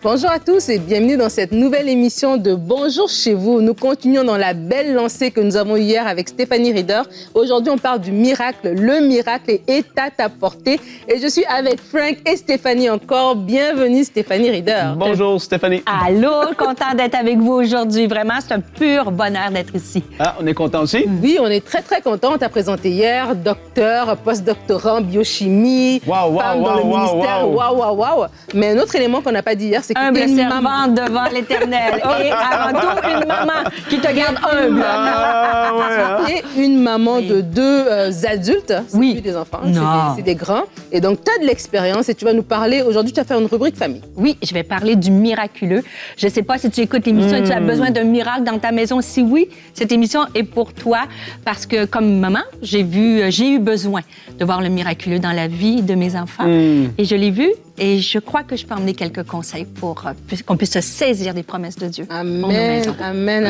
Bonjour à tous et bienvenue dans cette nouvelle émission de Bonjour chez vous. Nous continuons dans la belle lancée que nous avons eue hier avec Stéphanie Rieder. Aujourd'hui, on parle du miracle. Le miracle est à ta portée. Et je suis avec Frank et Stéphanie encore. Bienvenue Stéphanie Rieder. Bonjour Stéphanie. Allô, content d'être avec vous aujourd'hui. Vraiment, c'est un pur bonheur d'être ici. Ah, on est content aussi? Oui, on est très content. On t'a présenté hier, docteur, post-doctorant, biochimie, femme dans le ministère. Waouh. Mais un autre élément qu'on n'a pas dit hier, c'est humble servante devant l'Éternel. Et avant tout, une maman qui te garde humble. Et une maman de deux adultes. C'est plus des enfants, c'est des grands. Et donc, tu as de l'expérience et tu vas nous parler. Aujourd'hui, tu vas faire une rubrique famille. Oui, je vais parler du miraculeux. Je ne sais pas si tu écoutes l'émission et tu as besoin d'un miracle dans ta maison. Si oui, cette émission est pour toi parce que, comme maman, j'ai eu besoin de voir le miraculeux dans la vie de mes enfants. Et je l'ai vu. Et je crois que je peux emmener quelques conseils pour qu'on puisse se saisir des promesses de Dieu. Amen.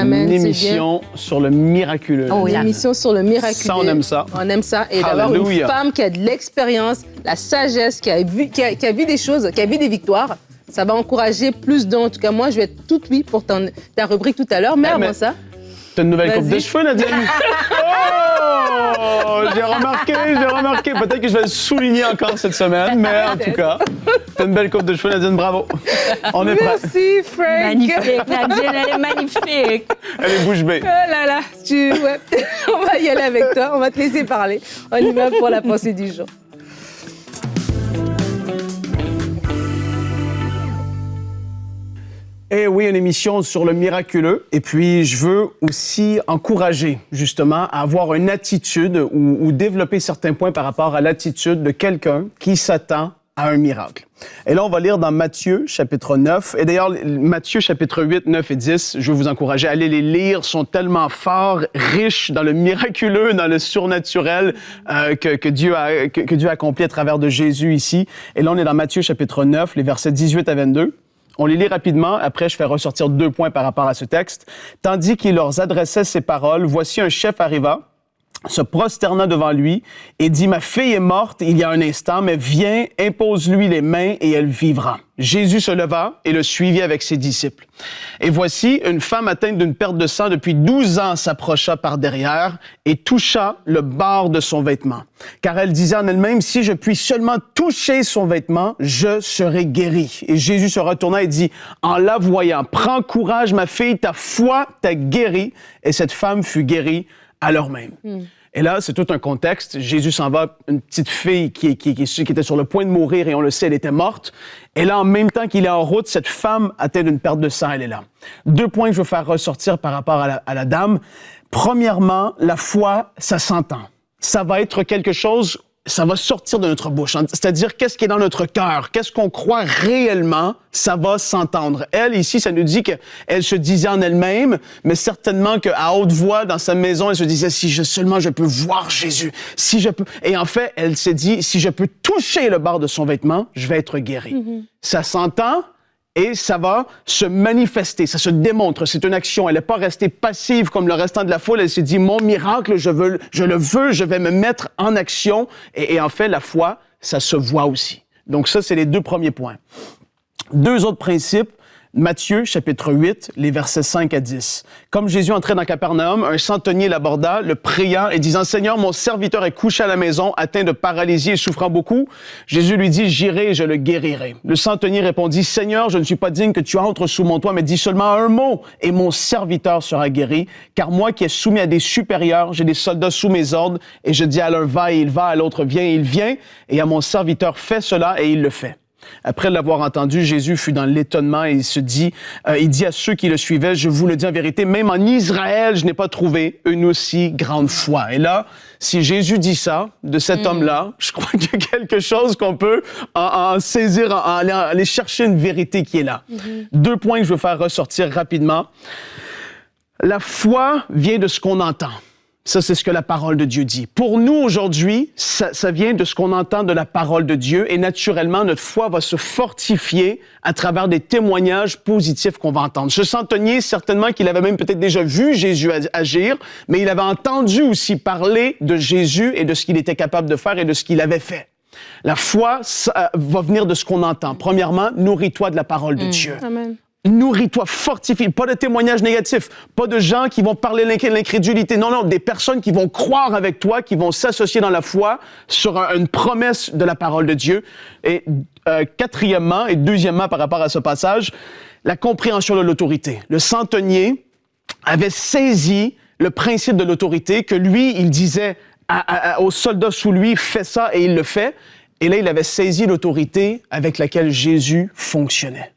Une émission sur le miraculeux. Une émission sur le miraculeux. Ça, on aime ça. On aime ça. Et d'avoir une femme qui a de l'expérience, la sagesse, qui a vu des choses, qui a vu des victoires, ça va encourager plus d'un. En tout cas, moi, je vais être toute oui pour ta rubrique tout à l'heure. Mais avant ça... T'as une nouvelle coupe de cheveux, Nadine? Oh! J'ai remarqué. Peut-être que je vais le souligner encore cette semaine, mais en tout cas, t'as une belle coupe de cheveux, Nadine, bravo. On est prêts. Merci, Frank. Magnifique, Nadine, elle est magnifique. Elle est bouche bée. Oh là là, on va y aller avec toi, on va te laisser parler. On y va pour la pensée du jour. Eh oui, une émission sur le miraculeux. Et puis, je veux aussi encourager, justement, à avoir une attitude ou développer certains points par rapport à l'attitude de quelqu'un qui s'attend à un miracle. Et là, on va lire dans Matthieu, chapitre 9. Et d'ailleurs, Matthieu, chapitre 8, 9 et 10, je veux vous encourager à aller les lire. Sont tellement forts, riches dans le miraculeux, dans le surnaturel que Dieu a accompli à travers de Jésus ici. Et là, on est dans Matthieu, chapitre 9, les versets 18 à 22. On les lit rapidement. Après, je fais ressortir 2 points par rapport à ce texte. Tandis qu'il leur adressait ces paroles, voici un chef arriva, se prosterna devant lui et dit, « Ma fille est morte il y a un instant, mais viens, impose-lui les mains et elle vivra. » Jésus se leva et le suivit avec ses disciples. Et voici, une femme atteinte d'une perte de sang depuis 12 ans s'approcha par derrière et toucha le bord de son vêtement. Car elle disait en elle-même, « Si je puis seulement toucher son vêtement, je serai guérie. » Et Jésus se retourna et dit, en la voyant, « Prends courage, ma fille, ta foi t'a guérie. » Et cette femme fut guérie à l'heure même. Et là, c'est tout un contexte. Jésus s'en va, une petite fille qui était sur le point de mourir, et on le sait, elle était morte. Et là, en même temps qu'il est en route, cette femme atteinte d'une perte de sang, elle est là. 2 points que je veux faire ressortir par rapport à la dame. Premièrement, la foi, ça s'entend. Ça va être quelque chose, ça va sortir de notre bouche. C'est-à-dire, qu'est-ce qui est dans notre cœur? Qu'est-ce qu'on croit réellement? Ça va s'entendre. Elle, ici, ça nous dit qu'elle se disait en elle-même, mais certainement qu'à haute voix, dans sa maison, elle se disait, si seulement je peux voir Jésus, si je peux... Et en fait, elle s'est dit, si je peux toucher le bord de son vêtement, je vais être guérie. Ça s'entend et ça va se manifester, ça se démontre. C'est une action. Elle n'est pas restée passive comme le restant de la foule. Elle s'est dit, mon miracle, je le veux, je vais me mettre en action. Et en fait, la foi, ça se voit aussi. Donc ça, c'est les 2 premiers points. 2 autres principes. Matthieu, chapitre 8, les versets 5 à 10. Comme Jésus entrait dans Capernaum, un centenier l'aborda, le priant et disant, « Seigneur, mon serviteur est couché à la maison, atteint de paralysie et souffrant beaucoup. » Jésus lui dit, « J'irai et je le guérirai. » Le centenier répondit, « Seigneur, je ne suis pas digne que tu entres sous mon toit, mais dis seulement un mot et mon serviteur sera guéri. Car moi qui est soumis à des supérieurs, j'ai des soldats sous mes ordres, et je dis à l'un va et il va, à l'autre viens et il vient, et à mon serviteur fais cela et il le fait. » Après l'avoir entendu, Jésus fut dans l'étonnement et il dit à ceux qui le suivaient, « Je vous le dis en vérité, même en Israël, je n'ai pas trouvé une aussi grande foi. » Et là, si Jésus dit ça de cet homme-là, je crois qu'il y a quelque chose qu'on peut en saisir, en aller chercher une vérité qui est là. 2 points que je veux faire ressortir rapidement. La foi vient de ce qu'on entend. Ça, c'est ce que la parole de Dieu dit. Pour nous, aujourd'hui, ça vient de ce qu'on entend de la parole de Dieu et naturellement, notre foi va se fortifier à travers des témoignages positifs qu'on va entendre. Ce centenier, certainement qu'il avait même peut-être déjà vu Jésus agir, mais il avait entendu aussi parler de Jésus et de ce qu'il était capable de faire et de ce qu'il avait fait. La foi, ça va venir de ce qu'on entend. Premièrement, nourris-toi de la parole de Dieu. Amen. Nourris-toi, fortifie. Pas de témoignages négatifs, pas de gens qui vont parler de l'incrédulité. Non, des personnes qui vont croire avec toi, qui vont s'associer dans la foi sur une promesse de la parole de Dieu. Et quatrièmement et deuxièmement par rapport à ce passage, la compréhension de l'autorité. Le centenier avait saisi le principe de l'autorité, que lui, il disait aux soldats sous lui, fais ça, et il le fait. Et là, il avait saisi l'autorité avec laquelle Jésus fonctionnait.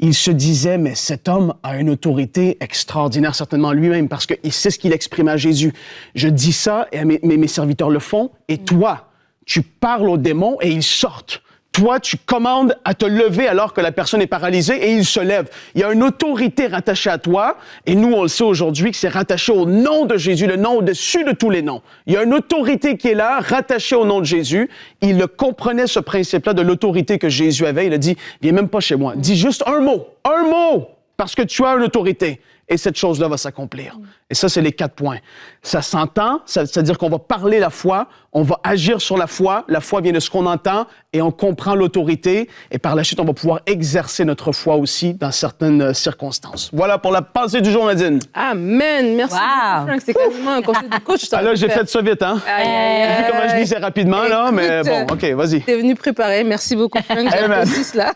Il se disait, mais cet homme a une autorité extraordinaire, certainement lui-même, parce qu'il sait ce qu'il exprime à Jésus. Je dis ça, et mes serviteurs le font, et toi, tu parles aux démons et ils sortent. Toi, tu commandes à te lever alors que la personne est paralysée et il se lève. Il y a une autorité rattachée à toi, et nous, on le sait aujourd'hui que c'est rattaché au nom de Jésus, le nom au-dessus de tous les noms. Il y a une autorité qui est là, rattachée au nom de Jésus. Il le comprenait, ce principe-là de l'autorité que Jésus avait. Il a dit, viens même pas chez moi. Dis juste un mot, parce que tu as une autorité. Et cette chose-là va s'accomplir. Et ça, c'est les 4 points. Ça s'entend, c'est-à-dire qu'on va parler la foi, on va agir sur la foi vient de ce qu'on entend, et on comprend l'autorité, et par la suite, on va pouvoir exercer notre foi aussi dans certaines circonstances. Voilà pour la pensée du jour, Nadine. Amen. Merci beaucoup, Frank. C'est quasiment un conseil de coach. Là, j'ai fait ça vite, hein? J'ai vu comment je lisais rapidement, là, mais bon, OK, vas-y. T'es venu préparer. Merci beaucoup, Frank. J'apprécie cela.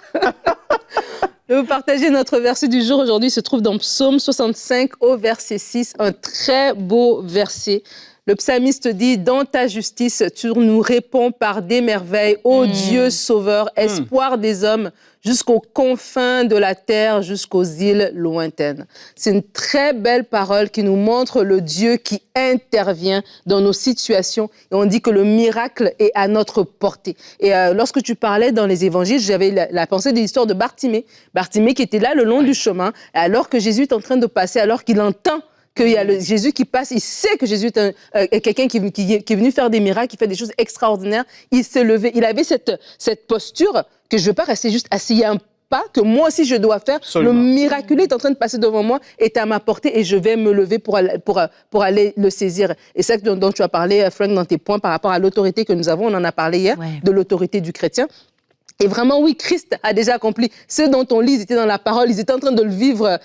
Je vais vous partager notre verset du jour. Aujourd'hui, il se trouve dans Psaume 65 au verset 6, un très beau verset. Le psalmiste dit, dans ta justice, tu nous réponds par des merveilles, ô Dieu sauveur, espoir des hommes, jusqu'aux confins de la terre, jusqu'aux îles lointaines. C'est une très belle parole qui nous montre le Dieu qui intervient dans nos situations. Et on dit que le miracle est à notre portée. Et lorsque tu parlais dans les évangiles, j'avais la pensée de l'histoire de Bartimée. Bartimée qui était là le long du chemin, alors que Jésus est en train de passer, alors qu'il entend qu'il y a Jésus qui passe, il sait que Jésus est quelqu'un qui est venu faire des miracles, qui fait des choses extraordinaires. Il s'est levé. Il avait cette posture que je ne veux pas rester juste assis. Il y a un pas que moi aussi je dois faire. Absolument. Le miraculé est en train de passer devant moi, est à ma portée et je vais me lever pour aller le saisir. Et c'est ça dont tu as parlé, Frank, dans tes points par rapport à l'autorité que nous avons. On en a parlé hier, de l'autorité du chrétien. Et vraiment, oui, Christ a déjà accompli. Ceux dont on lit, ils étaient dans la parole, ils étaient en train de le vivre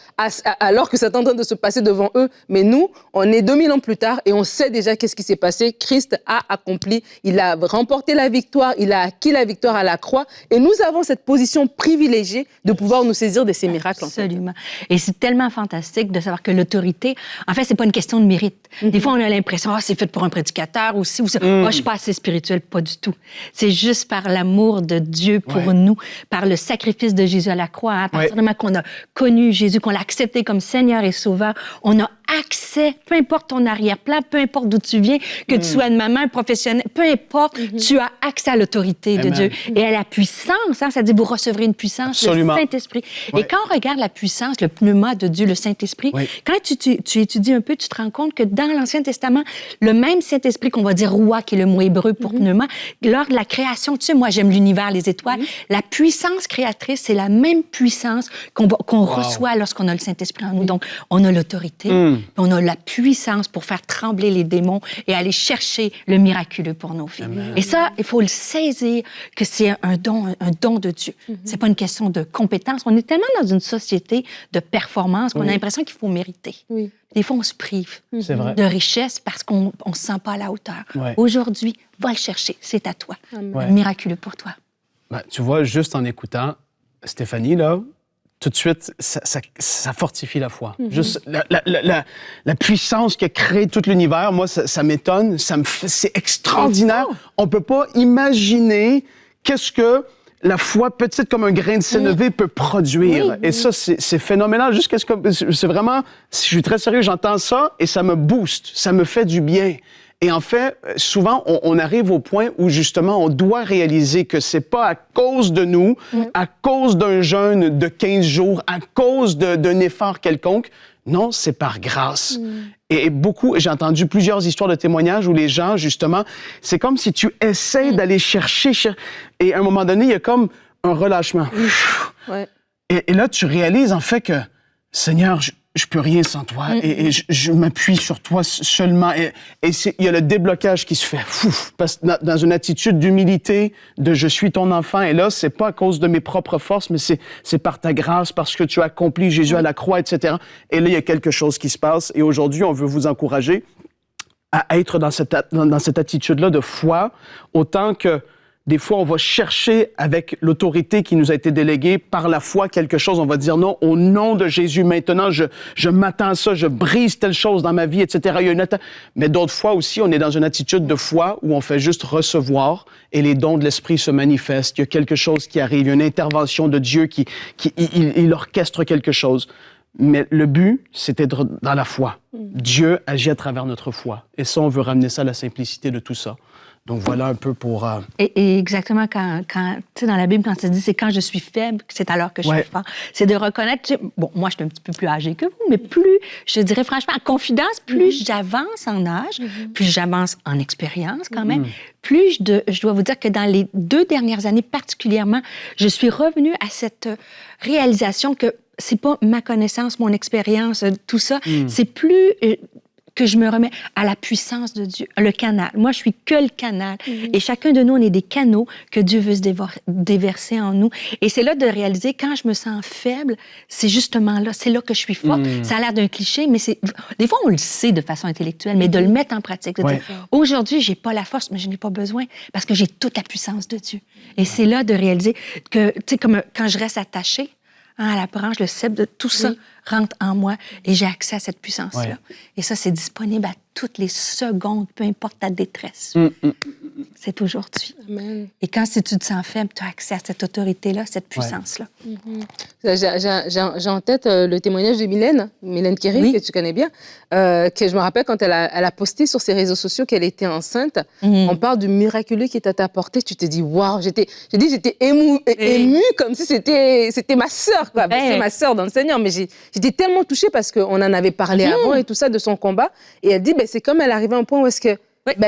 alors que c'est en train de se passer devant eux. Mais nous, on est 2000 ans plus tard et on sait déjà qu'est-ce qui s'est passé. Christ a accompli, il a remporté la victoire, il a acquis la victoire à la croix. Et nous avons cette position privilégiée de pouvoir nous saisir de ces miracles. Absolument. Et c'est tellement fantastique de savoir que l'autorité, en fait, c'est pas une question de mérite. Des fois, on a l'impression, c'est fait pour un prédicateur ou si, ou ça. Je suis pas assez spirituel. Pas du tout. C'est juste par l'amour de Dieu pour nous, par le sacrifice de Jésus à la croix. À partir du moment qu'on a connu Jésus, qu'on l'a accepté comme Seigneur et Sauveur, on a accès, peu importe ton arrière-plan, peu importe d'où tu viens, que tu sois une maman, un professionnel, peu importe, tu as accès à l'autorité de Dieu et à la puissance. Hein, ça dit, vous recevrez une puissance, le Saint-Esprit. Et quand on regarde la puissance, le pneuma de Dieu, le Saint-Esprit, quand tu étudies un peu, tu te rends compte que dans l'Ancien Testament, le même Saint-Esprit qu'on va dire roi, qui est le mot hébreu pour pneuma, lors de la création, tu sais, moi j'aime l'univers, les étoiles, la puissance créatrice, c'est la même puissance qu'on reçoit lorsqu'on a le Saint-Esprit en nous. Donc, on a l'autorité, on a la puissance pour faire trembler les démons et aller chercher le miraculeux pour nos vies. Amen. Et ça, il faut le saisir que c'est un don de Dieu. C'est pas une question de compétence. On est tellement dans une société de performance qu'on a l'impression qu'il faut mériter. Des fois, on se prive de richesse parce qu'on ne se sent pas à la hauteur. Aujourd'hui, va le chercher. C'est à toi. Miraculeux pour toi. Ben, tu vois, juste en écoutant Stéphanie, là, tout de suite, ça fortifie la foi. Juste la puissance qui a créé tout l'univers, moi, ça m'étonne, c'est extraordinaire. On ne peut pas imaginer qu'est-ce que la foi, petite comme un grain de sénévé, peut produire. Et ça, c'est phénoménal. Juste qu'est-ce que c'est vraiment, je suis très sérieux, j'entends ça et ça me booste, ça me fait du bien. Et en fait, souvent, on arrive au point où, justement, on doit réaliser que c'est pas à cause de nous, à cause d'un jeûne de 15 jours, à cause d'un effort quelconque. Non, c'est par grâce. Et j'ai entendu plusieurs histoires de témoignages où les gens, justement, c'est comme si tu essaies d'aller chercher, et à un moment donné, il y a comme un relâchement. Et là, tu réalises, en fait, que, Seigneur, je peux rien sans toi et je m'appuie sur toi seulement. Et il y a le déblocage qui se fait. Parce que dans une attitude d'humilité, de je suis ton enfant. Et là, c'est pas à cause de mes propres forces, mais c'est par ta grâce, parce que tu as accompli Jésus à la croix, etc. Et là, il y a quelque chose qui se passe. Et aujourd'hui, on veut vous encourager à être dans cette attitude-là de foi, autant que des fois, on va chercher avec l'autorité qui nous a été déléguée par la foi quelque chose. On va dire non, au nom de Jésus, maintenant, je m'attends à ça, je brise telle chose dans ma vie, etc. Il y a une Mais d'autres fois aussi, on est dans une attitude de foi où on fait juste recevoir et les dons de l'Esprit se manifestent. Il y a quelque chose qui arrive, il y a une intervention de Dieu il orchestre quelque chose. Mais le but, c'est d'être dans la foi. Dieu agit à travers notre foi. Et ça, on veut ramener ça à la simplicité de tout ça. Donc, voilà un peu pour... Et exactement, quand tu sais, dans la Bible, quand ça dit « c'est quand je suis faible que c'est alors que je suis fort », c'est de reconnaître... Tu sais, bon, moi, je suis un petit peu plus âgée que vous, mais plus, je dirais franchement, en confidence, plus j'avance en âge, plus j'avance en expérience quand même, plus je dois vous dire que dans les 2 dernières années particulièrement, je suis revenue à cette réalisation que c'est pas ma connaissance, mon expérience, tout ça, c'est plus... que je me remets à la puissance de Dieu, le canal. Moi, je suis que le canal. Et chacun de nous, on est des canaux que Dieu veut se déverser en nous. Et c'est là de réaliser, quand je me sens faible, c'est justement là, c'est là que je suis forte. Ça a l'air d'un cliché, mais des fois, on le sait de façon intellectuelle, mais de le mettre en pratique. De dire, aujourd'hui, j'ai pas la force, mais je n'ai pas besoin, parce que j'ai toute la puissance de Dieu. Et c'est là de réaliser que, tu sais, comme quand je reste attachée à la branche, le cep de tout ça rentre en moi et j'ai accès à cette puissance-là. Et ça, c'est disponible à toutes les secondes, peu importe ta détresse. C'est aujourd'hui. Amen. Et quand si tu te sens faible, tu as accès à cette autorité-là, cette puissance-là. J'ai en tête le témoignage de Mylène Kéry, que tu connais bien, que je me rappelle quand elle a posté sur ses réseaux sociaux qu'elle était enceinte. On parle du miraculeux qui t'a apporté. Tu te dis, waouh, j'étais émue comme si c'était ma sœur, quoi. C'est ma sœur dans le Seigneur, mais j'étais tellement touchée parce qu'on en avait parlé avant et tout ça, de son combat. Et elle dit, c'est comme elle arrivait à un point où est-ce que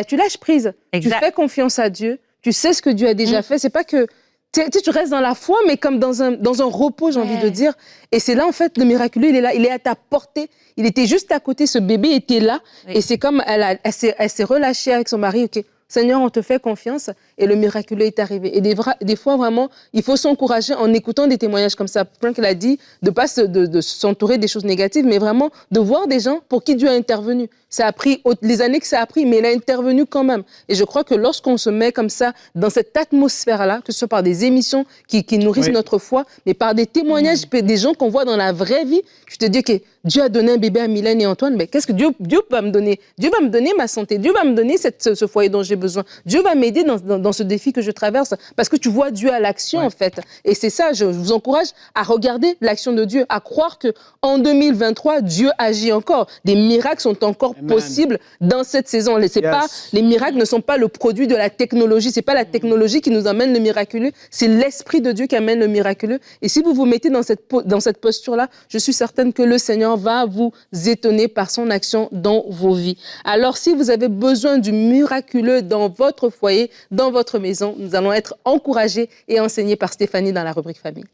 tu lâches prise. Exact. Tu fais confiance à Dieu. Tu sais ce que Dieu a déjà fait. C'est pas que tu restes dans la foi, mais comme dans un repos, j'ai envie de dire. Et c'est là, en fait, le miraculeux, il est là. Il est à ta portée. Il était juste à côté. Ce bébé était là. Et c'est comme elle s'est relâchée avec son mari. OK, Seigneur, on te fait confiance. Et le miraculeux est arrivé. Et des fois, vraiment, il faut s'encourager en écoutant des témoignages comme ça. Franck l'a dit, de ne pas de s'entourer des choses négatives, mais vraiment de voir des gens pour qui Dieu a intervenu. Ça a pris les années que ça a pris, mais il a intervenu quand même. Et je crois que lorsqu'on se met comme ça, dans cette atmosphère-là, que ce soit par des émissions qui nourrissent notre foi, mais par des témoignages, des gens qu'on voit dans la vraie vie, je te dis que Dieu a donné un bébé à Mylène et Antoine, mais qu'est-ce que Dieu va me donner? Dieu va me donner ma santé. Dieu va me donner ce foyer dont j'ai besoin. Dieu va m'aider dans ce défi que je traverse, parce que tu vois Dieu à l'action, en fait. Et c'est ça, je vous encourage à regarder l'action de Dieu, à croire qu'en 2023, Dieu agit encore. Des miracles sont encore possibles dans cette saison. Les miracles ne sont pas le produit de la technologie. C'est pas la technologie qui nous amène le miraculeux. C'est l'Esprit de Dieu qui amène le miraculeux. Et si vous vous mettez dans cette posture-là, je suis certaine que le Seigneur va vous étonner par son action dans vos vies. Alors, si vous avez besoin du miraculeux dans votre foyer, dans votre maison, nous allons être encouragés et enseignés par Stéphanie dans la rubrique Famille.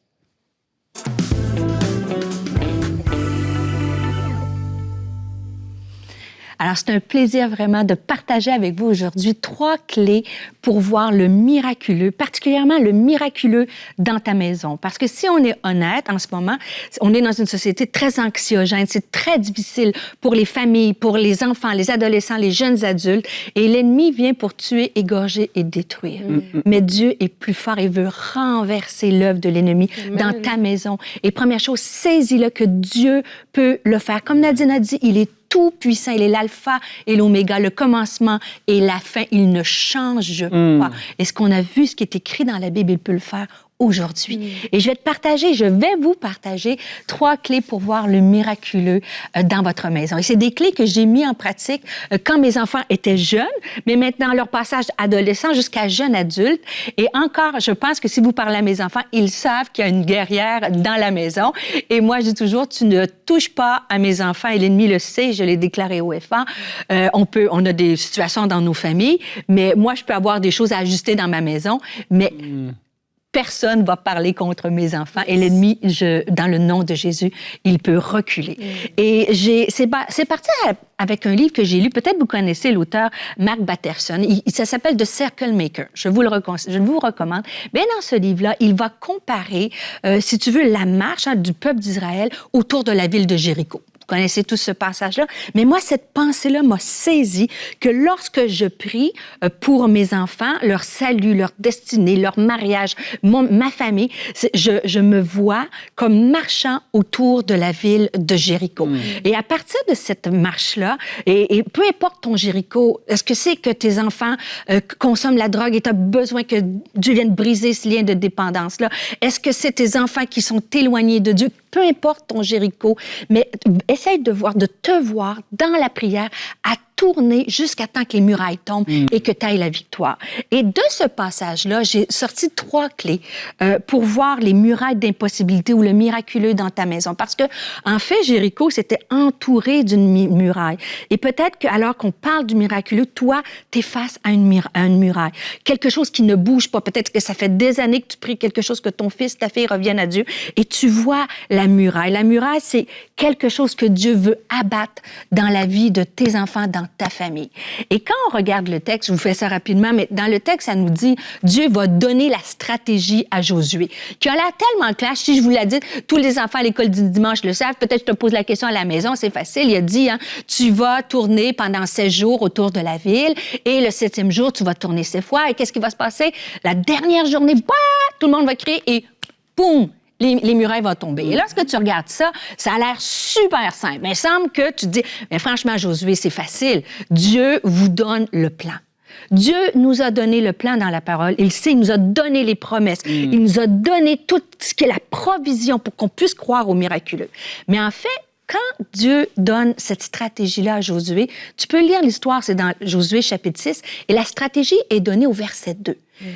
Alors, c'est un plaisir vraiment de partager avec vous aujourd'hui 3 clés pour voir le miraculeux, particulièrement le miraculeux dans ta maison. Parce que si on est honnête en ce moment, on est dans une société très anxiogène. C'est très difficile pour les familles, pour les enfants, les adolescents, les jeunes adultes. Et l'ennemi vient pour tuer, égorger et détruire. Mais Dieu est plus fort et veut renverser l'œuvre de l'ennemi dans ta maison. Et première chose, saisis-le que Dieu peut le faire. Comme Nadine a dit, il est tout puissant, il est l'alpha et l'oméga, le commencement et la fin, il ne change pas. Et ce qu'on a vu, ce qui est écrit dans la Bible, il peut le faire aujourd'hui. Et je vais vous partager 3 clés pour voir le miraculeux dans votre maison. Et c'est des clés que j'ai mis en pratique quand mes enfants étaient jeunes, mais maintenant leur passage adolescent jusqu'à jeune adulte. Et encore, je pense que si vous parlez à mes enfants, ils savent qu'il y a une guerrière dans la maison. Et moi, je dis toujours, tu ne touches pas à mes enfants et l'ennemi le sait, je l'ai déclaré au FA. On a des situations dans nos familles, mais moi, je peux avoir des choses à ajuster dans ma maison, mais personne va parler contre mes enfants. Et l'ennemi, dans le nom de Jésus, il peut reculer. Et c'est parti avec un livre que j'ai lu. Peut-être vous connaissez l'auteur Mark Batterson. Ça s'appelle The Circle Maker. Je vous recommande. Mais dans ce livre-là, il va comparer, si tu veux, la marche du peuple d'Israël autour de la ville de Jéricho. Vous connaissez tous ce passage-là. Mais moi, cette pensée-là m'a saisi que lorsque je prie pour mes enfants, leur salut, leur destinée, leur mariage, ma famille, je me vois comme marchant autour de la ville de Jéricho. Et à partir de cette marche-là, et peu importe ton Jéricho, est-ce que c'est que tes enfants consomment la drogue et tu as besoin que Dieu vienne briser ce lien de dépendance-là? Est-ce que c'est tes enfants qui sont éloignés de Dieu? Peu importe ton Jéricho, mais essaye de te voir dans la prière à tourner jusqu'à temps que les murailles tombent et que tu ailles la victoire. Et de ce passage-là, j'ai sorti 3 clés pour voir les murailles d'impossibilité ou le miraculeux dans ta maison. Parce que, en fait, Jéricho, c'était entouré d'une muraille. Et peut-être que, alors qu'on parle du miraculeux, toi, tu es face à une muraille. Quelque chose qui ne bouge pas. Peut-être que ça fait des années que tu pries quelque chose, que ton fils, ta fille reviennent à Dieu. Et tu vois la muraille. La muraille, c'est quelque chose que Dieu veut abattre dans la vie de tes enfants, dans ta famille. Et quand on regarde le texte, je vous fais ça rapidement, mais dans le texte, ça nous dit, Dieu va donner la stratégie à Josué, qui a l'air tellement clair. Si je vous l'ai dit, tous les enfants à l'école du dimanche le savent. Peut-être je te pose la question à la maison, c'est facile. Il a dit, tu vas tourner pendant 16 jours autour de la ville et le 7e jour, tu vas tourner 7 fois. Et qu'est-ce qui va se passer? La dernière journée, tout le monde va crier et boum! Les murailles vont tomber. Et lorsque tu regardes ça, ça a l'air super simple. Mais il semble que tu te dis, mais franchement, Josué, c'est facile. Dieu vous donne le plan. Dieu nous a donné le plan dans la parole. Il nous a donné les promesses. Il nous a donné tout ce qui est la provision pour qu'on puisse croire au miraculeux. Mais en fait, quand Dieu donne cette stratégie-là à Josué, tu peux lire l'histoire, c'est dans Josué chapitre 6, et la stratégie est donnée au verset 2.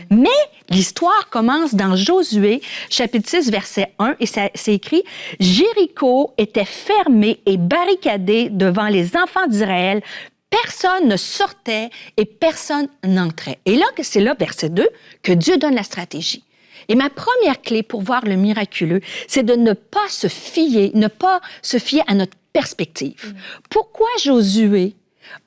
Mais l'histoire commence dans Josué chapitre 6, verset 1, et c'est écrit « Jéricho était fermé et barricadé devant les enfants d'Israël. Personne ne sortait et personne n'entrait. » Et là, c'est là, verset 2, que Dieu donne la stratégie. Et ma première clé pour voir le miraculeux, c'est de ne pas se fier à notre perspective. Pourquoi Josué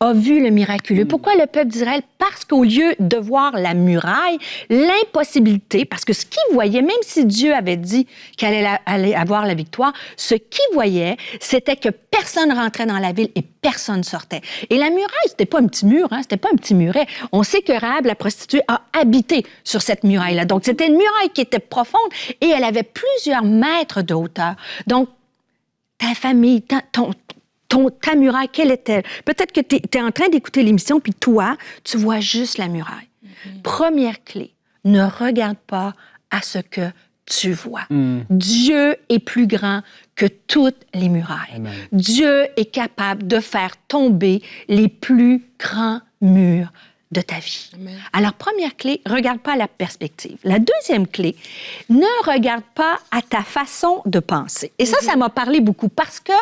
a vu le miraculeux? Pourquoi le peuple d'Israël? Parce qu'au lieu de voir la muraille, l'impossibilité, parce que ce qu'il voyait, même si Dieu avait dit qu'il allait avoir la victoire, ce qu'il voyait, c'était que personne rentrait dans la ville et personne sortait. Et la muraille, c'était pas un petit mur, c'était pas un petit muret. On sait que Rahab, la prostituée, a habité sur cette muraille-là. Donc, c'était une muraille qui était profonde et elle avait plusieurs mètres de hauteur. Donc, ta famille, ta muraille, quelle est-elle? Peut-être que tu es en train d'écouter l'émission, puis toi, tu vois juste la muraille. Première clé, ne regarde pas à ce que tu vois. Dieu est plus grand que toutes les murailles. Amen. Dieu est capable de faire tomber les plus grands murs de ta vie. Amen. Alors, première clé, regarde pas à la perspective. La deuxième clé, ne regarde pas à ta façon de penser. Et ça m'a parlé beaucoup parce que,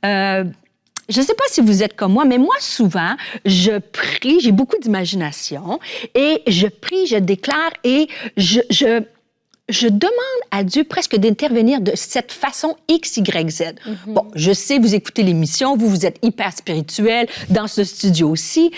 je ne sais pas si vous êtes comme moi, mais moi, souvent, je prie, j'ai beaucoup d'imagination, et je prie, je déclare, et je demande à Dieu presque d'intervenir de cette façon X, Y, Z. Bon, je sais, vous écoutez l'émission, vous êtes hyper spirituel dans ce studio aussi.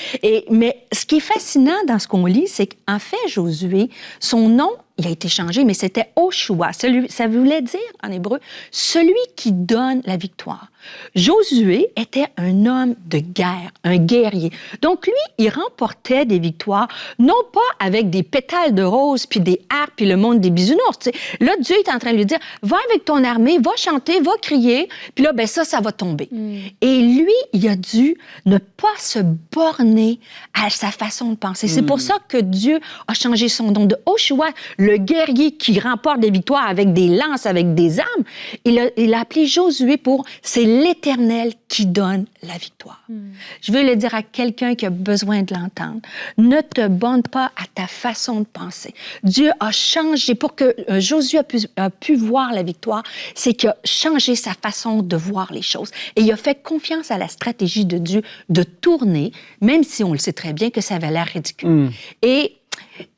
Mais ce qui est fascinant dans ce qu'on lit, c'est qu'en fait, Josué, son nom, il a été changé, mais c'était Oshua. Ça voulait dire, en hébreu, celui qui donne la victoire. Josué était un homme de guerre, un guerrier. Donc, lui, il remportait des victoires, non pas avec des pétales de rose, puis des harpes, puis le monde des bisounours. T'sais. Là, Dieu est en train de lui dire, va avec ton armée, va chanter, va crier, puis là, ben ça va tomber. Et lui, il a dû ne pas se borner à sa façon de penser. C'est pour ça que Dieu a changé son nom de Oshua, le guerrier qui remporte des victoires avec des lances, avec des armes. Il a appelé Josué pour « c'est l'Éternel qui donne la victoire ». Je veux le dire à quelqu'un qui a besoin de l'entendre. Ne te borne pas à ta façon de penser. Dieu a changé, pour que Josué a pu voir la victoire, c'est qu'il a changé sa façon de voir les choses. Et il a fait confiance à la stratégie de Dieu de tourner, même si on le sait très bien que ça avait l'air ridicule. Et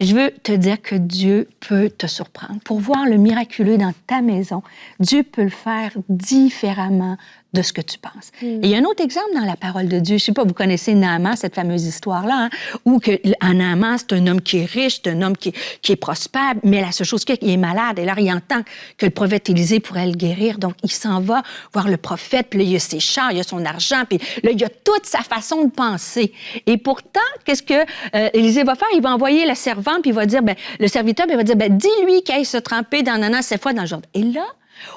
Je veux te dire que Dieu peut te surprendre. Pour voir le miraculeux dans ta maison, Dieu peut le faire différemment de ce que tu penses. Et il y a un autre exemple dans la parole de Dieu. Je ne sais pas, vous connaissez Naaman, cette fameuse histoire-là, hein, où Naaman, c'est un homme qui est riche, c'est un homme qui est prospère, mais la seule chose qu'il est malade. Et là, il entend que le prophète Élisée pourrait le guérir. Donc, il s'en va voir le prophète, puis là, il a ses champs, il a son argent, puis là, il a toute sa façon de penser. Et pourtant, qu'est-ce que Élisée va faire? Il va envoyer le servant, puis il va dire, le serviteur, puis il va dire, dis-lui qu'il aille se tremper dans Nana 7 fois dans le Jourdain. Et là,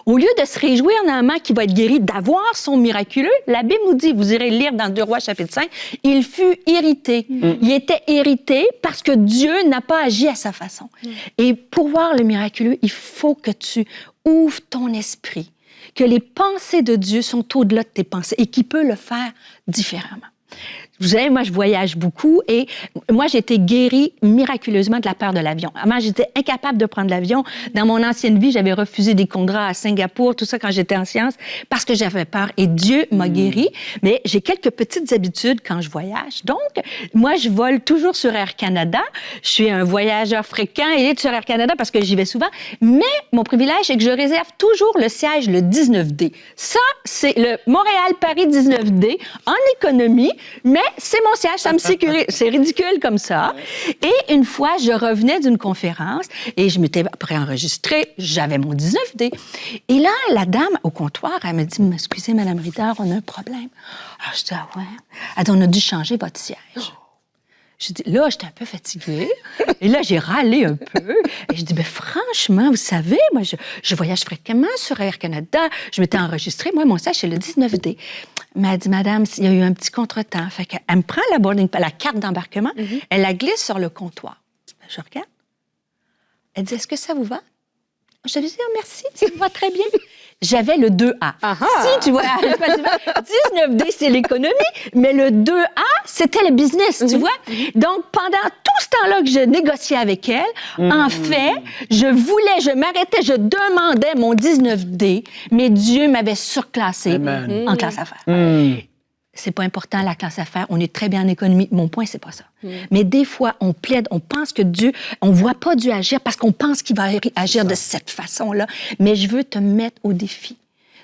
au lieu de se réjouir Naaman qui va être guéri, d'avoir son miraculeux, la Bible nous dit, vous irez lire dans 2 Rois chapitre 5, il fut irrité. Il était irrité parce que Dieu n'a pas agi à sa façon. Et pour voir le miraculeux, il faut que tu ouvres ton esprit, que les pensées de Dieu sont au-delà de tes pensées et qu'il peut le faire différemment. Vous savez, moi, je voyage beaucoup et moi, j'ai été guérie miraculeusement de la peur de l'avion. Moi, j'étais incapable de prendre l'avion. Dans mon ancienne vie, j'avais refusé des contrats à Singapour, tout ça quand j'étais en sciences, parce que j'avais peur. Et Dieu m'a guérie. Mais j'ai quelques petites habitudes quand je voyage. Donc, moi, je vole toujours sur Air Canada. Je suis un voyageur fréquent et sur Air Canada parce que j'y vais souvent. Mais mon privilège, c'est que je réserve toujours le siège le 19D. Ça, c'est le Montréal-Paris 19D en économie, mais c'est mon siège, ça me sécurise. C'est ridicule comme ça. Et une fois, je revenais d'une conférence et je m'étais préenregistrée. J'avais mon 19D. Et là, la dame au comptoir, elle me dit, « Excusez, Mme Ritter, on a un problème. » Alors, je dis, « Ah ouais? » Elle dit, « On a dû changer votre siège. » Je dis, là, j'étais un peu fatiguée. Et là, j'ai râlé un peu. Et je dis, franchement, vous savez, moi, je voyage fréquemment sur Air Canada. Je m'étais enregistrée. Moi, mon siège, c'est le 19D. Mais elle dit, madame, il y a eu un petit contretemps. Fait qu'elle me prend la carte d'embarquement, elle la glisse sur le comptoir. Je regarde. Elle dit, est-ce que ça vous va? Je lui dis, oh, merci, ça me va très bien. J'avais le 2A. Si, tu vois, 19D, c'est l'économie, mais le 2A, c'était le business, tu vois. Donc, pendant tout ce temps-là que je négociais avec elle, en fait, je m'arrêtais, je demandais mon 19D, mais Dieu m'avait surclassé en classe affaires. C'est pas important, la classe affaires. On est très bien en économie. Mon point, c'est pas ça. Mais des fois, on plaide, on pense que Dieu, on voit pas Dieu agir parce qu'on pense qu'il va agir de cette façon-là. Mais je veux te mettre au défi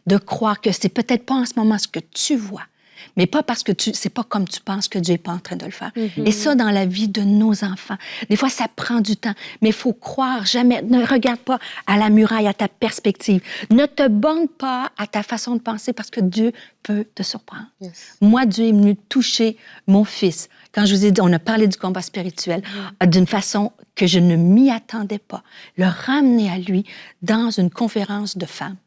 de croire que c'est peut-être pas en ce moment ce que tu vois, mais pas parce que c'est pas comme tu penses que Dieu est pas en train de le faire. Et ça, dans la vie de nos enfants. Des fois, ça prend du temps, mais il faut croire jamais. Ne regarde pas à la muraille, à ta perspective. Ne te borne pas à ta façon de penser parce que Dieu peut te surprendre. Moi, Dieu est venu toucher mon fils. Quand je vous ai dit, on a parlé du combat spirituel d'une façon que je ne m'y attendais pas. Le ramener à lui dans une conférence de femmes.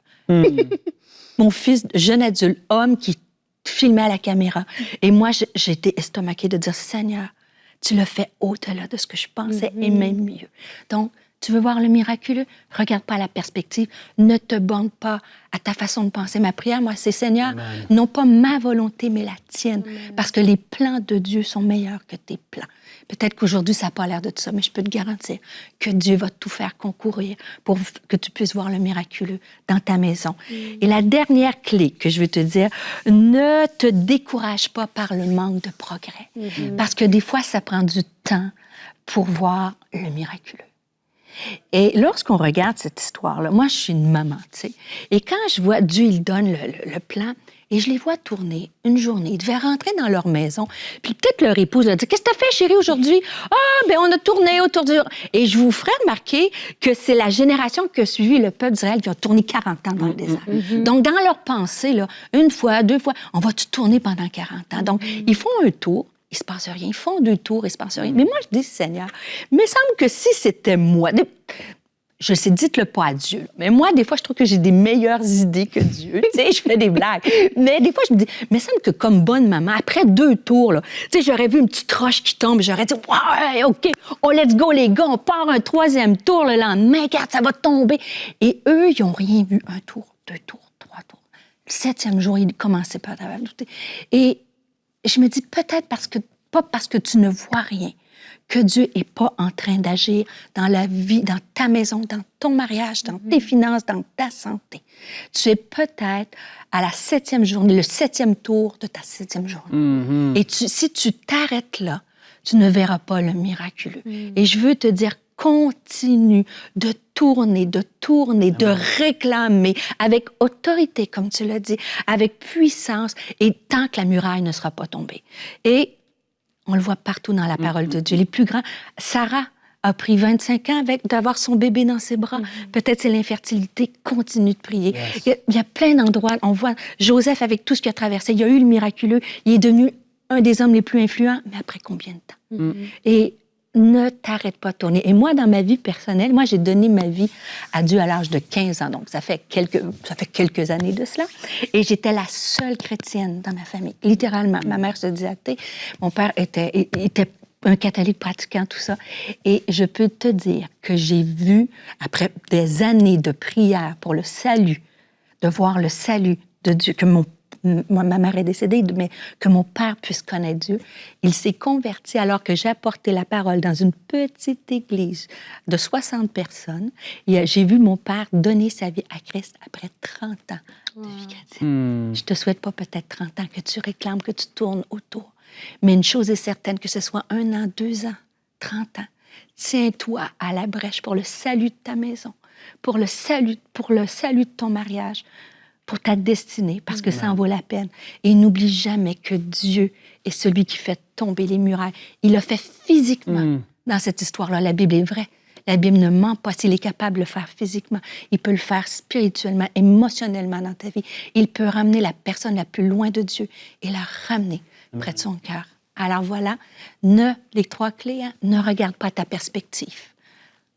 Mon fils, jeune adulte, homme qui filmait à la caméra. Et moi, j'ai été estomaquée de dire, Seigneur, tu le fais au-delà de ce que je pensais et même mieux. Donc, tu veux voir le miraculeux? Regarde pas la perspective. Ne te borne pas à ta façon de penser. Ma prière, moi, c'est Seigneur, non pas ma volonté, mais la tienne. Parce que les plans de Dieu sont meilleurs que tes plans. Peut-être qu'aujourd'hui, ça n'a pas l'air de ça, mais je peux te garantir que Dieu va tout faire concourir pour que tu puisses voir le miraculeux dans ta maison. Et la dernière clé que je veux te dire, ne te décourage pas par le manque de progrès. Parce que des fois, ça prend du temps pour voir le miraculeux. Et lorsqu'on regarde cette histoire-là, moi, je suis une maman, tu sais, et quand je vois Dieu, il donne le plan, et je les vois tourner une journée, ils devaient rentrer dans leur maison, puis peut-être leur épouse leur dit « Qu'est-ce que t'as fait, chérie, aujourd'hui? »« Ah, ben on a tourné autour du... » Et je vous ferai remarquer que c'est la génération qui a suivi le peuple d'Israël qui a tourné 40 ans dans le désert. Donc, dans leur pensée, là, une fois, deux fois, on va-tu tourner pendant 40 ans? Donc, ils font un tour. Il ne se passe rien. Ils font 2 tours, il ne se passe rien. Mais moi, je dis, Seigneur, il me semble que si c'était moi, je sais, dites-le pas à Dieu, mais moi, des fois, je trouve que j'ai des meilleures idées que Dieu. Tu sais, je fais des blagues. Mais des fois, je me dis, il me semble que comme bonne maman, après 2 tours, là, tu sais, j'aurais vu une petite roche qui tombe, j'aurais dit, ouais, OK, oh, let's go, les gars, on part un 3e tour le lendemain, regarde, ça va tomber. Et eux, ils n'ont rien vu. 1 tour, 2 tours, 3 tours. Le 7e jour, ils commençaient pas à douter. Et je me dis peut-être pas parce que tu ne vois rien, que Dieu n'est pas en train d'agir dans la vie, dans ta maison, dans ton mariage, dans tes finances, dans ta santé. Tu es peut-être à la 7e journée, le 7e tour de ta 7e journée. Et si tu t'arrêtes là, tu ne verras pas le miraculeux. Et je veux te dire, continue de tourner, de réclamer avec autorité, comme tu l'as dit, avec puissance, et tant que la muraille ne sera pas tombée. Et on le voit partout dans la parole de Dieu. Les plus grands, Sarah a pris 25 ans d'avoir son bébé dans ses bras. Peut-être c'est l'infertilité, continue de prier. Yes. Il y a plein d'endroits, on voit Joseph avec tout ce qu'il a traversé, il y a eu le miraculeux, il est devenu un des hommes les plus influents, mais après combien de temps? Et ne t'arrête pas de tourner. Et moi, dans ma vie personnelle, moi, j'ai donné ma vie à Dieu à l'âge de 15 ans. Donc, ça fait quelques années de cela. Et j'étais la seule chrétienne dans ma famille, littéralement. Ma mère se disait athée. Mon père était un catholique pratiquant, tout ça. Et je peux te dire que j'ai vu, après des années de prière pour le salut, de voir le salut de Dieu, que ma mère est décédée, mais que mon père puisse connaître Dieu. Il s'est converti alors que j'ai apporté la parole dans une petite église de 60 personnes. Et j'ai vu mon père donner sa vie à Christ après 30 ans de vie chrétienne. Je te souhaite pas peut-être 30 ans que tu réclames, que tu tournes autour. Mais une chose est certaine, que ce soit 1 an, 2 ans, 30 ans, tiens-toi à la brèche pour le salut de ta maison, pour le salut de ton mariage, pour ta destinée, parce que ça en vaut la peine. Et n'oublie jamais que Dieu est celui qui fait tomber les murailles. Il l'a fait physiquement dans cette histoire-là. La Bible est vraie. La Bible ne ment pas. S'il est capable de le faire physiquement, il peut le faire spirituellement, émotionnellement dans ta vie. Il peut ramener la personne la plus loin de Dieu et la ramener près de son cœur. Alors voilà, les 3 clés, ne regarde pas ta perspective.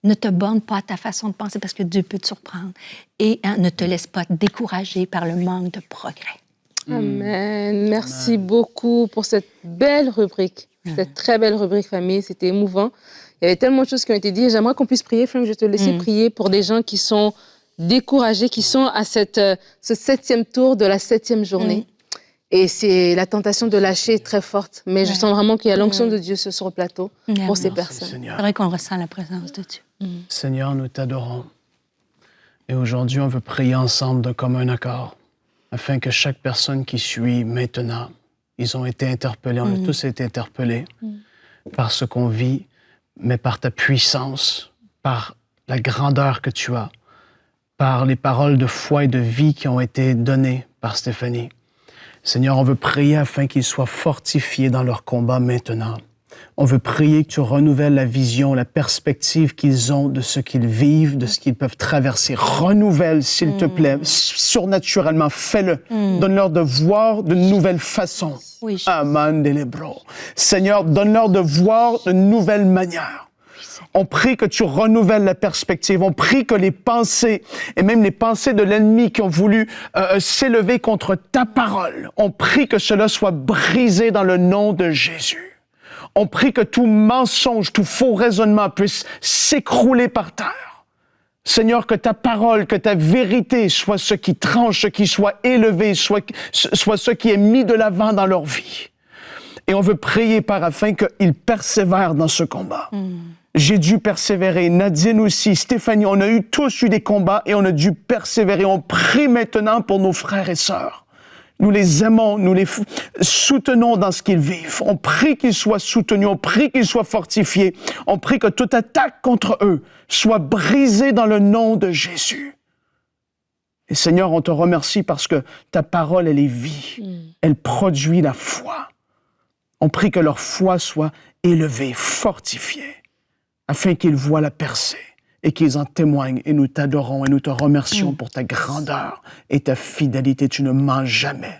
Ne te borne pas à ta façon de penser parce que Dieu peut te surprendre. Et ne te laisse pas décourager par le manque de progrès. Amen. Merci beaucoup pour cette belle rubrique, cette très belle rubrique famille. C'était émouvant. Il y avait tellement de choses qui ont été dites. J'aimerais qu'on puisse prier. Frank, je vais te laisser prier pour des gens qui sont découragés, qui sont à ce 7e tour de la 7e journée. Et c'est la tentation de lâcher très forte. Mais je sens vraiment qu'il y a l'onction de Dieu sur le plateau pour ces personnes. C'est vrai qu'on ressent la présence de Dieu. Seigneur, nous t'adorons. Et aujourd'hui, on veut prier ensemble d'un commun accord, afin que chaque personne qui suit maintenant, ils ont été interpellés, on a tous été interpellés par ce qu'on vit, mais par ta puissance, par la grandeur que tu as, par les paroles de foi et de vie qui ont été données par Stéphanie. Seigneur, on veut prier afin qu'ils soient fortifiés dans leur combat maintenant. On veut prier que tu renouvelles la vision, la perspective qu'ils ont de ce qu'ils vivent, de ce qu'ils peuvent traverser. Renouvelle, s'il te plaît, surnaturellement, fais-le. Donne-leur de voir de nouvelles façons. Oui, Amen, Delebro. Seigneur, donne-leur de voir de nouvelles manières. On prie que tu renouvelles la perspective. On prie que les pensées, et même les pensées de l'ennemi qui ont voulu s'élever contre ta parole, on prie que cela soit brisé dans le nom de Jésus. On prie que tout mensonge, tout faux raisonnement puisse s'écrouler par terre. Seigneur, que ta parole, que ta vérité soit ce qui tranche, ce qui soit élevé, soit ce qui est mis de l'avant dans leur vie. Et on veut prier afin qu'ils persévèrent dans ce combat. J'ai dû persévérer, Nadine aussi, Stéphanie, on a tous eu des combats et on a dû persévérer. On prie maintenant pour nos frères et sœurs. Nous les aimons, nous les soutenons dans ce qu'ils vivent. On prie qu'ils soient soutenus, on prie qu'ils soient fortifiés. On prie que toute attaque contre eux soit brisée dans le nom de Jésus. Et Seigneur, on te remercie parce que ta parole, elle est vie. Elle produit la foi. On prie que leur foi soit élevée, fortifiée, afin qu'ils voient la percée et qu'ils en témoignent. Et nous t'adorons et nous te remercions pour ta grandeur et ta fidélité. Tu ne mens jamais.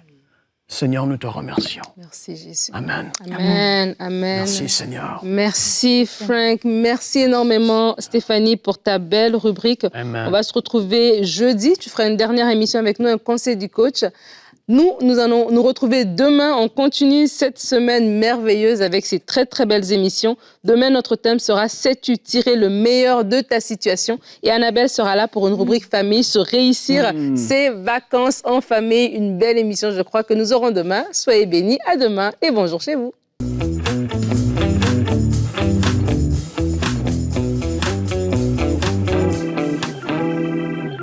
Seigneur, nous te remercions. Merci, Jésus. Amen. Amen. Amen. Merci, Seigneur. Merci, Frank. Merci énormément, Stéphanie, pour ta belle rubrique. Amen. On va se retrouver jeudi. Tu feras une dernière émission avec nous, un conseil du coach. Nous allons nous retrouver demain. On continue cette semaine merveilleuse avec ces très, très belles émissions. Demain, notre thème sera « Sais-tu tirer le meilleur de ta situation ?» Et Annabelle sera là pour une rubrique famille sur réussir ses vacances en famille. Une belle émission, je crois, que nous aurons demain. Soyez bénis. À demain et bonjour chez vous.